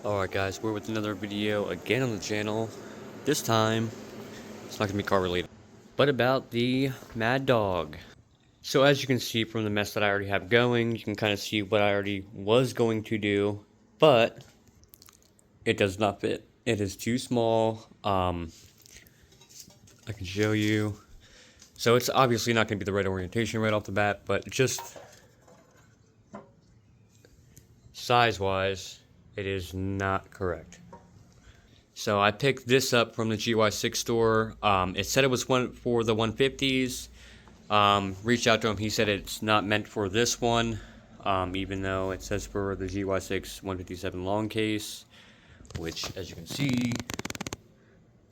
Alright guys, we're with another video again on the channel. This time, it's not going to be car related, but about the Mad Dog. So as you can see from the mess that I already have going, you can kind of see what I already was going to do, but it does not fit. It is too small. I can show you. So it's obviously not going to be the right orientation right off the bat, but just size-wise, it is not correct. So I picked this up from the GY6 store. It said it was one for the 150s. Reached out to him. He said it's not meant for this one, even though it says for the GY6 157 long case, which, as you can see,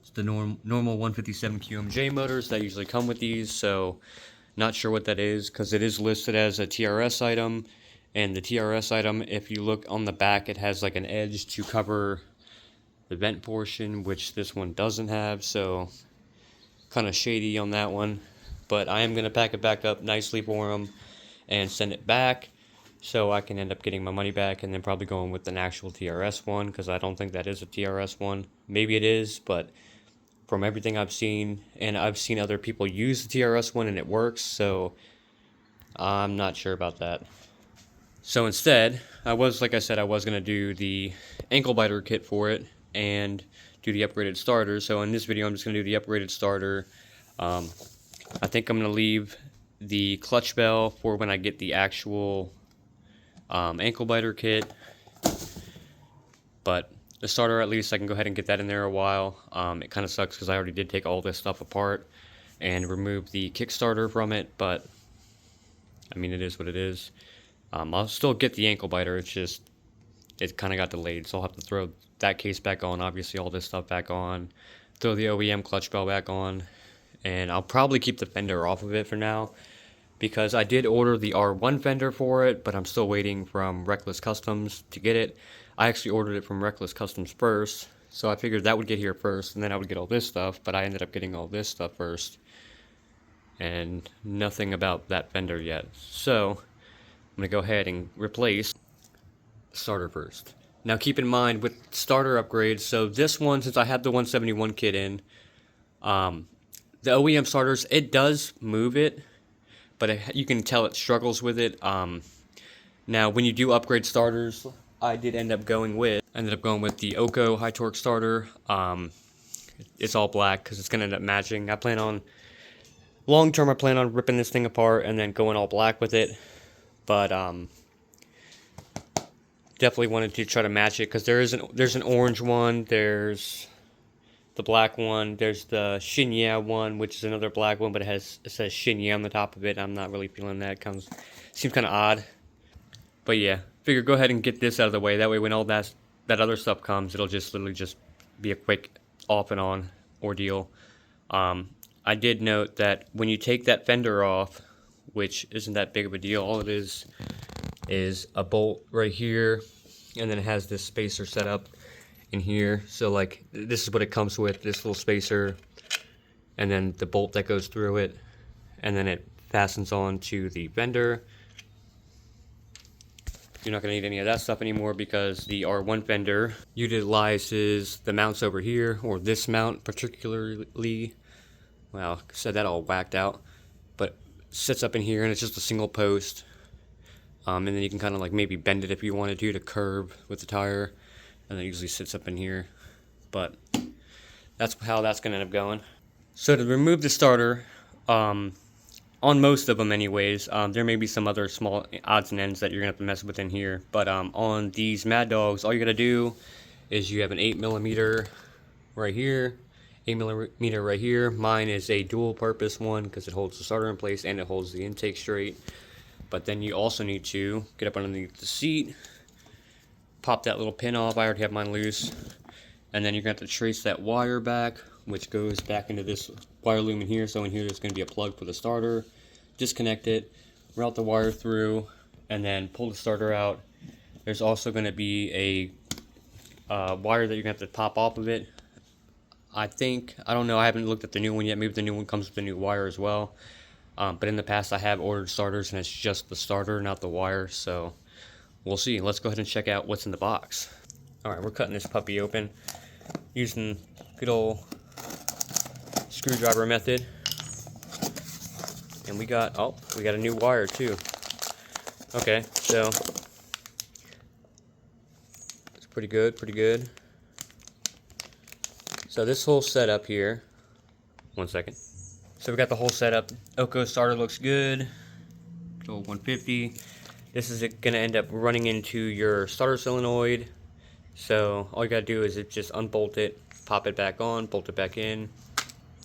it's the normal 157 QMJ motors that usually come with these. So not sure what that is because it is listed as a TRS item. And the TRS item, if you look on the back, it has like an edge to cover the vent portion, which this one doesn't have, so kind of shady on that one. But I am going to pack it back up nicely for him and send it back so I can end up getting my money back and then probably going with an actual TRS one, because I don't think that is a TRS one. Maybe it is, but from everything I've seen, and I've seen other people use the TRS one and it works, so I'm not sure about that. So instead, like I said, I was going to do the ankle biter kit for it and do the upgraded starter. So in this video, I'm just going to do the upgraded starter. I think I'm going to leave the clutch bell for when I get the actual ankle biter kit. But the starter, at least I can go ahead and get that in there a while. It kind of sucks because I already did take all this stuff apart and remove the Kickstarter from it. But, I mean, it is what it is. I'll still get the ankle biter, it's just, it kind of got delayed, so I'll have to throw that case back on, obviously all this stuff back on, throw the OEM clutch bell back on, and I'll probably keep the fender off of it for now, because I did order the R1 fender for it, but I'm still waiting from Reckless Customs to get it. I actually ordered it from Reckless Customs first, so I figured that would get here first, and then I would get all this stuff, but I ended up getting all this stuff first, and nothing about that fender yet, so I'm going to go ahead and replace starter first. Now keep in mind with starter upgrades, so this one, since I have the 171 kit in, the OEM starters, it does move it, but you can tell it struggles with it. Now when you do upgrade starters, I did ended up going with the Oko high torque starter. It's all black because it's going to end up matching. Long term I plan on ripping this thing apart and then going all black with it. But definitely wanted to try to match it because there's an orange one, there's the black one, there's the Shinya one, which is another black one, but it says Shinya on the top of it. I'm not really feeling that. Seems kind of odd. But yeah, figure go ahead and get this out of the way. That way, when all that other stuff comes, it'll just literally just be a quick off and on ordeal. I did note that when you take that fender off, which isn't that big of a deal, all it is a bolt right here, and then it has this spacer set up in here. So like this is what it comes with, this little spacer, and then the bolt that goes through it, and then it fastens on to the fender. You're not going to need any of that stuff anymore because the R1 fender utilizes the mounts over here, or this mount particularly. Wow, said that all whacked out, but sits up in here and it's just a single post, and then you can kind of like maybe bend it if you wanted to curve with the tire, and it usually sits up in here. But that's how that's going to end up going. So to remove the starter, on most of them anyways, there may be some other small odds and ends that you're going to have to mess with in here, but on these Mad Dogs, all you got to do is you have an 8mm right here, 8mm right here. Mine is a dual purpose one because it holds the starter in place and it holds the intake straight. But then you also need to get up underneath the seat, pop that little pin off. I already have mine loose. And then you're going to have to trace that wire back, which goes back into this wire loom in here. So in here there's going to be a plug for the starter. Disconnect it, route the wire through, and then pull the starter out. There's also going to be a wire that you're going to have to pop off of it. I don't know, I haven't looked at the new one yet. Maybe the new one comes with a new wire as well. But in the past I have ordered starters and it's just the starter, not the wire. So we'll see. Let's go ahead and check out what's in the box. Alright, we're cutting this puppy open using good old screwdriver method. And we got a new wire too. Okay, so it's pretty good, pretty good. So this whole setup here, one second. So we got the whole setup. Oko starter looks good. Good old 150. This is gonna end up running into your starter solenoid. So all you gotta do is just unbolt it, pop it back on, bolt it back in,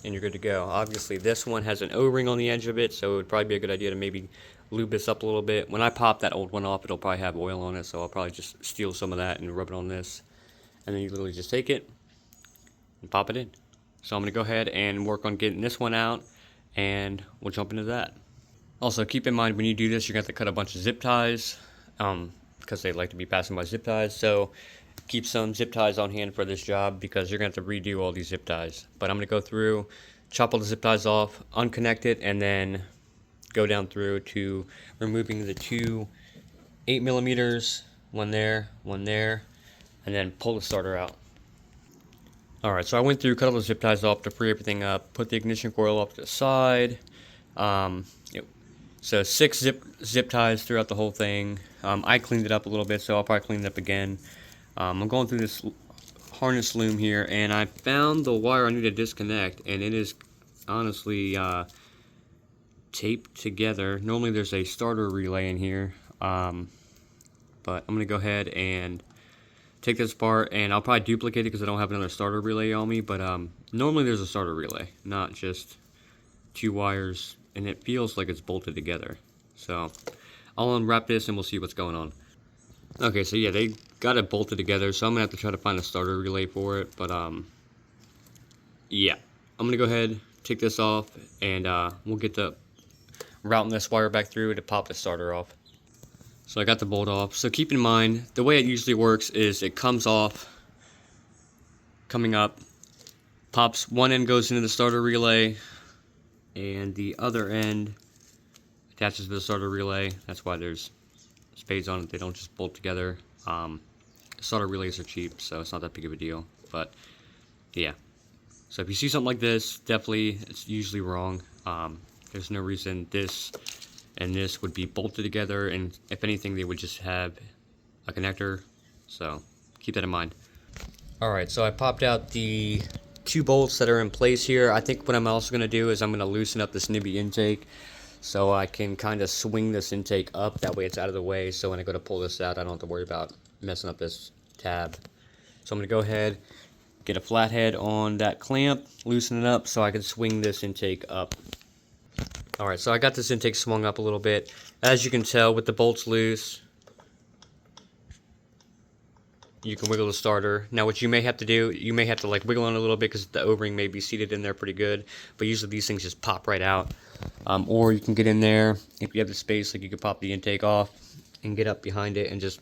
and you're good to go. Obviously this one has an O-ring on the edge of it, so it would probably be a good idea to maybe lube this up a little bit. When I pop that old one off, it'll probably have oil on it, so I'll probably just steal some of that and rub it on this. And then you literally just take it and pop it in. So I'm gonna go ahead and work on getting this one out, and we'll jump into that. Also, keep in mind when you do this, you're going to have to cut a bunch of zip ties, because they like to be passing by zip ties. So keep some zip ties on hand for this job, because you're going to have to redo all these zip ties. But I'm going to go through, chop all the zip ties off, unconnect it, and then go down through to removing the two 8mm, one there, and then pull the starter out. Alright, so I went through, cut all the zip ties off to free everything up, put the ignition coil off to the side. So 6 zip ties throughout the whole thing. I cleaned it up a little bit, so I'll probably clean it up again. I'm going through this harness loom here, and I found the wire I need to disconnect, and it is honestly taped together. Normally there's a starter relay in here, but I'm going to go ahead and take this apart, and I'll probably duplicate it because I don't have another starter relay on me, but normally there's a starter relay, not just 2 wires, and it feels like it's bolted together. So I'll unwrap this and we'll see what's going on. Okay, so yeah, they got it bolted together, so I'm gonna have to try to find a starter relay for it, but yeah, I'm gonna go ahead, take this off, and we'll get to routing this wire back through to pop the starter off. So I got the bolt off. So keep in mind, the way it usually works is it comes off, coming up, pops, one end goes into the starter relay, and the other end attaches to the starter relay. That's why there's spades on it. They don't just bolt together. Starter relays are cheap, so it's not that big of a deal. But yeah, so if you see something like this, definitely it's usually wrong. There's no reason this and this would be bolted together, and if anything, they would just have a connector. So keep that in mind. Alright, so I popped out the 2 bolts that are in place here. I think what I'm also going to do is I'm going to loosen up this nibby intake so I can kind of swing this intake up. That way it's out of the way, so when I go to pull this out, I don't have to worry about messing up this tab. So I'm going to go ahead, get a flathead on that clamp, loosen it up so I can swing this intake up. Alright, so I got this intake swung up a little bit. As you can tell, with the bolts loose, you can wiggle the starter. Now what you may have to do, you may have to like wiggle on it a little bit because the O-ring may be seated in there pretty good, but usually these things just pop right out. Or you can get in there, if you have the space, like you could pop the intake off and get up behind it and just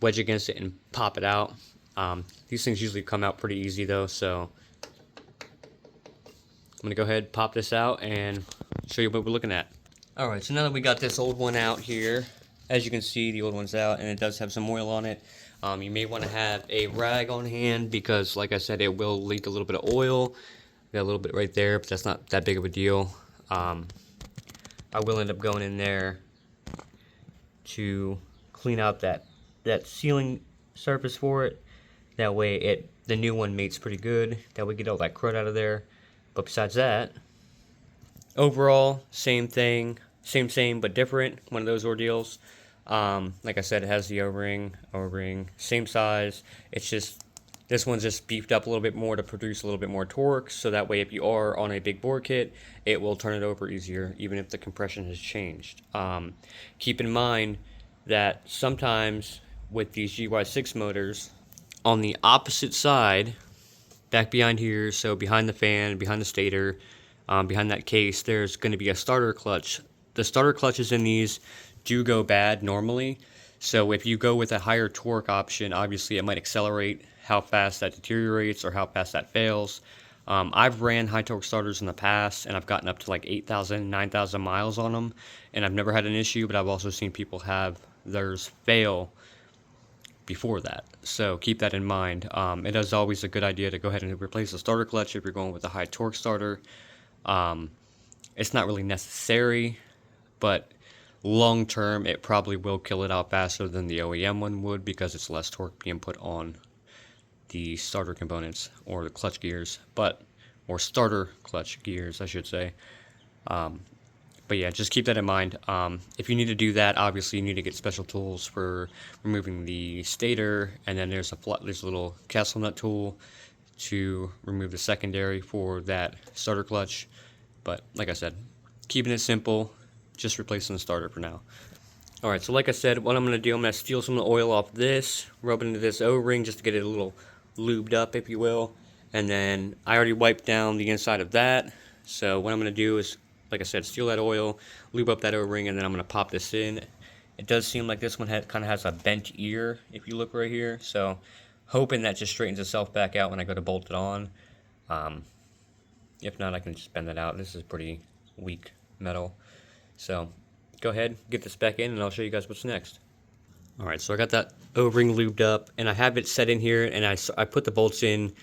wedge against it and pop it out. These things usually come out pretty easy though, so I'm going to go ahead, pop this out, and show you what we're looking at. Alright, so now that we got this old one out here, as you can see, the old one's out, and it does have some oil on it. You may want to have a rag on hand because, like I said, it will leak a little bit of oil. Got a little bit right there, but that's not that big of a deal. I will end up going in there to clean out that sealing surface for it. That way, the new one mates pretty good. That way, get all that crud out of there. But besides that, overall, same thing, same but different. One of those ordeals. Like I said, it has the O-ring, same size. It's just, this one's just beefed up a little bit more to produce a little bit more torque, so that way if you are on a big bore kit, it will turn it over easier, even if the compression has changed. Keep in mind that sometimes with these GY6 motors, on the opposite side, back behind here, so behind the fan, behind the stator, behind that case, there's going to be a starter clutch. The starter clutches in these do go bad normally, so if you go with a higher torque option, obviously it might accelerate how fast that deteriorates or how fast that fails. I've ran high torque starters in the past, and I've gotten up to like 8,000, 9,000 miles on them, and I've never had an issue, but I've also seen people have theirs fail before that. so keep that in mind. It is always a good idea to go ahead and replace the starter clutch if you're going with a high torque starter. It's not really necessary, but long term it probably will kill it out faster than the OEM one would, because it's less torque being put on the starter components or the clutch gears, or starter clutch gears I should say. But yeah, just keep that in mind. If you need to do that, obviously you need to get special tools for removing the stator, and then there's a little castle nut tool to remove the secondary for that starter clutch. But like I said, keeping it simple, just replacing the starter for now. Alright, so like I said, what I'm going to do, I'm going to steal some of the oil off this, rub it into this O-ring just to get it a little lubed up, if you will. And then I already wiped down the inside of that. So what I'm going to do is, like I said, steal that oil, lube up that O-ring, and then I'm going to pop this in. It does seem like this one kind of has a bent ear, if you look right here. So hoping that just straightens itself back out when I go to bolt it on. If not, I can just bend that out. This is pretty weak metal. So go ahead, get this back in, and I'll show you guys what's next. Alright, so I got that O-ring lubed up, and I have it set in here, and I put the bolts in,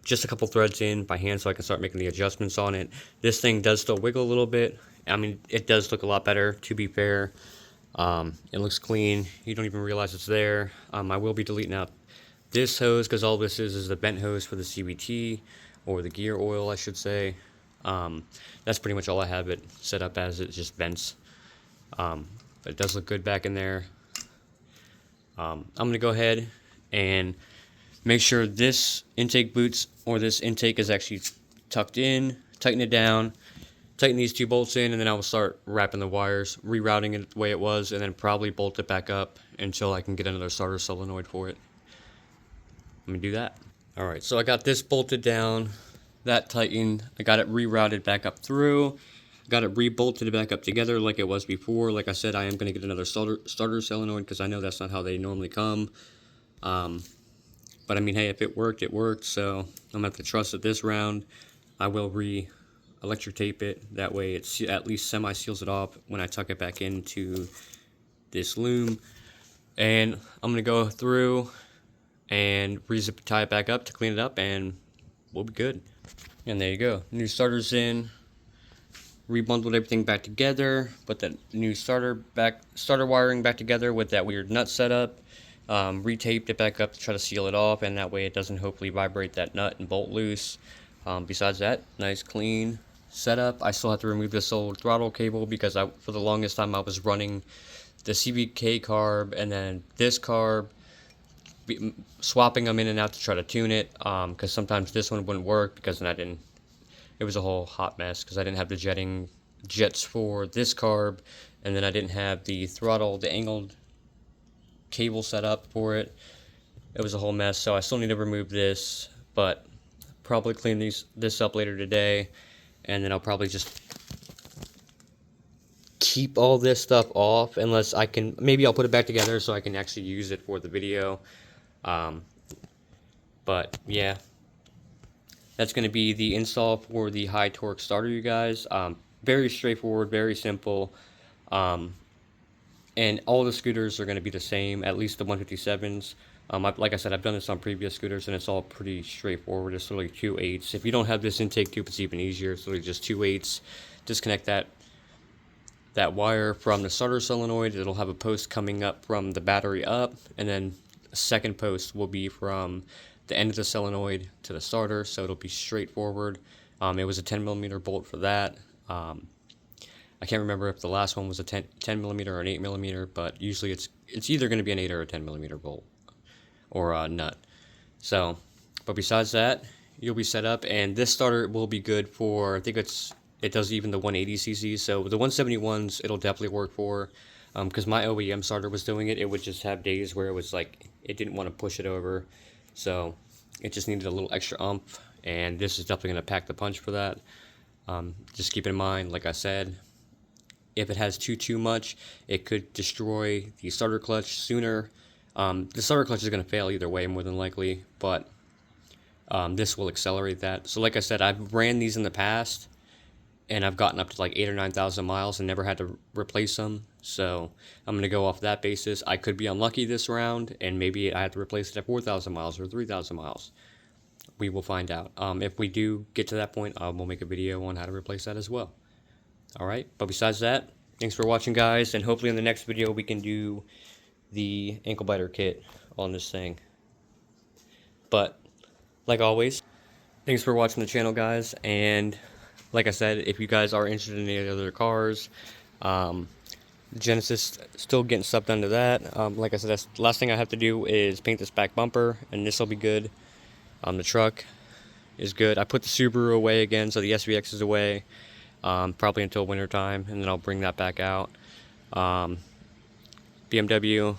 just a couple threads in by hand so I can start making the adjustments on it. This thing does still wiggle a little bit. I mean, it does look a lot better, to be fair. It looks clean. You don't even realize it's there. I will be deleting out this hose, because all this is the bent hose for the CVT, or the gear oil, I should say. That's pretty much all I have it set up as. It just vents. But it does look good back in there. I'm going to go ahead and make sure this intake boots, or this intake, is actually tucked in, tighten it down, tighten these two bolts in, and then I will start wrapping the wires, rerouting it the way it was, and then probably bolt it back up until I can get another starter solenoid for it. Let me do that. Alright, so I got this bolted down, that tightened, I got it rerouted back up through, got it rebolted back up together like it was before. Like I said, I am going to get another starter solenoid, because I know that's not how they normally come. But I mean, hey, if it worked, it worked, so I'm going to have to trust it this round. I will electric tape it, that way it at least semi-seals it off when I tuck it back into this loom. And I'm going to go through and re-zip tie it back up to clean it up, and we'll be good. And there you go, new starter's in, rebundled everything back together, put that new starter wiring back together with that weird nut setup. Retaped it back up to try to seal it off, and that way it doesn't hopefully vibrate that nut and bolt loose. Besides that, nice clean setup. I still have to remove this old throttle cable, because for the longest time I was running the CVK carb and then this carb, swapping them in and out to try to tune it, because sometimes this one wouldn't work, because then it was a whole hot mess, because I didn't have the jets for this carb, and then I didn't have the angled cable set up for it. It was a whole mess, so I still need to remove this, but probably clean this up later today, and then I'll probably just keep all this stuff off, unless maybe I'll put it back together so I can actually use it for the video. But yeah, that's going to be the install for the high torque starter, you guys. Very straightforward, very simple. And all the scooters are going to be the same, at least the 157s. Like I said, I've done this on previous scooters, and it's all pretty straightforward. It's literally 2 8s. If you don't have this intake tube, it's even easier. It's literally just 2 8s. Disconnect that wire from the starter solenoid. It'll have a post coming up from the battery up, and then a second post will be from the end of the solenoid to the starter, so it'll be straightforward. It was a 10mm bolt for that. I can't remember if the last one was a 10mm or an 8mm, but usually it's either going to be an 8 or a 10mm bolt or a nut. So, but besides that, you'll be set up, and this starter will be good for, I think it does even the 180cc. So the 171s it'll definitely work for, because my OEM starter was doing it. It would just have days where it was like it didn't want to push it over, so it just needed a little extra oomph, and this is definitely going to pack the punch for that. Just keep in mind, like I said, if it has too much, it could destroy the starter clutch sooner. The starter clutch is going to fail either way, more than likely, but this will accelerate that. So like I said, I've ran these in the past, and I've gotten up to like 8,000 or 9,000 miles and never had to replace them. So I'm going to go off that basis. I could be unlucky this round, and maybe I have to replace it at 4,000 miles or 3,000 miles. We will find out. If we do get to that point, we'll make a video on how to replace that as well. Alright, but besides that, thanks for watching, guys, and hopefully in the next video we can do the ankle biter kit on this thing. But, like always, thanks for watching the channel, guys, and like I said, if you guys are interested in any other cars, Genesis, still getting stuff done to that. Like I said, that's the last thing I have to do is paint this back bumper, and this will be good. The truck is good. I put the Subaru away again, so the SVX is away, probably until winter time, and then I'll bring that back out. BMW,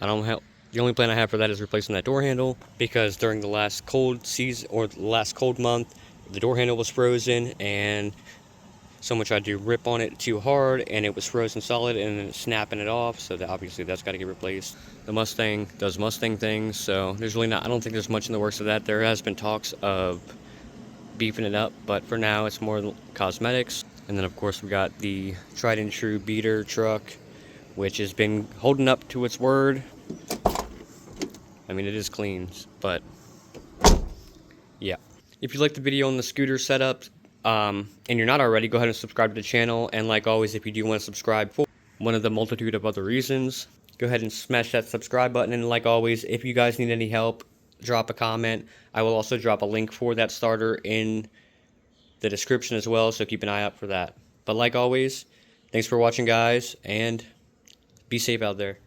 I don't have. The only plan I have for that is replacing that door handle, because during the last cold season, or the last cold month, the door handle was frozen, and someone tried to rip on it too hard, and it was frozen solid, and then snapping it off, so that obviously that's got to get replaced. The Mustang does Mustang things, so there's really not, I don't think there's much in the works of that. There has been talks of beefing it up, but for now it's more cosmetics. And then of course we got the tried and true beater truck, which has been holding up to its word. I mean, it is clean, but yeah. If you liked the video on the scooter setup, and you're not already, go ahead and subscribe to the channel. And like always, if you do want to subscribe for one of the multitude of other reasons, go ahead and smash that subscribe button. And like always, if you guys need any help, drop a comment. I will also drop a link for that starter in the description as well, so keep an eye out for that. But like always, thanks for watching, guys, and be safe out there.